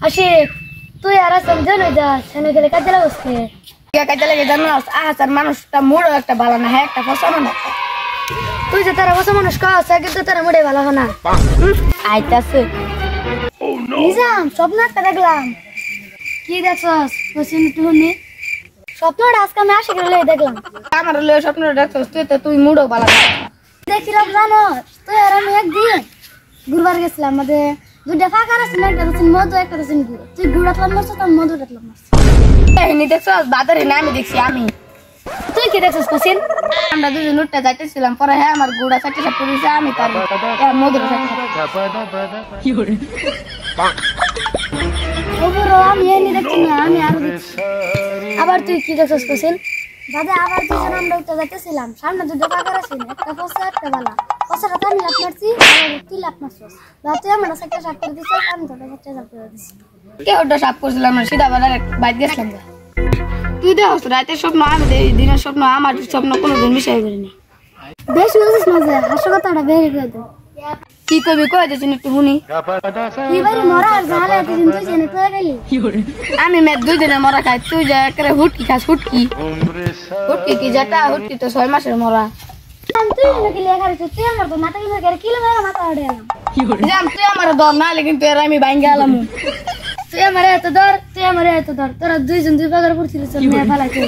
আশিক তুই আর সমঝে না যা সেনে গেলে কাজে লাগছে কাজে লাগে জানো আসার মানুষটা মুড়ো একটা ভালো না হ্যাঁ একটা ফসা মানুষ তুই যে তারা বসে মানুষ কাজ কিন্তু তারা মুড়ে ভালো না আইতাছে নিজাম স্বপ্ন একটা দেখলাম কি দেখছস বসিন তুই স্বপ্নটা আজকে আমি আশিক রে দেখলাম আমার লয়ে স্বপ্নটা দেখছস তুই মুড়ো ভালো না দেখিলাম জানো তুই আর আমি একদিন ঘুরবার গেছিলাম আমাদের দুইটা ফাঁকা আছে না একটা দিন মধু একটা দিন ঘুরে তুই ঘুরাতলাম মারছ তো মধু রাতলাম মারছ এনি দেখছস বাদরে না আমি দেখছি আমি তুই কি দেখছস কোসিন আমরা দুজন উঠতে যাইতেছিলাম পরে হ্যাঁ আমার গুড়া চারটে সাপ পড়েছে আমি তার মধুর কি করে ওবরো আমি এনে দেখছি না আমি আর আবার তুই কি দেখছস কোসিন দাদা আবার দুজন আমরা উঠতে যাইতেছিলাম সামনে দুটো ফাঁকা আছে একটা ফসা একটা বালা ফসাটা তো আমি লাভ মারছি আর তুই লাভ মারছস রাতে আমরা চারটে সাপ করে দিছিস আমি তোটা চারটে সাপ করে দিছি কে ওটা সাপ করছিলাম না সিধা বাজারে বাইরে গেছিলাম তুই দেখছ রাতের স্বপ্ন আমি দিনের স্বপ্ন আমার স্বপ্ন কোনোদিন মিশাই করিনি বেশ বুঝিস না যে হাসো কথাটা বের করে দে কি কবি কয়ে দিয়েছেন একটু শুনি এবারে মরা আর জালে এতদিন তুই জেনে তুই গেলি আমি মেয়ে 2 দিনে মরা খাই তুই যা করে হুটকি খাস হুটকি কি যেটা হুটকি তো 6 মাসের মরা তুই নাকি লেখা রেখে তুই আমার তো মাথা কিছু করে কিলো মেরে মাথা উঠে এলাম জান তুই আমার দর না লেকিন তুই আর আমি ভাঙ্গা গেলাম তুই আমার এত ধর তোরা দুইজন দুই বাগার করছিলিস মেয়ে ফালাইতে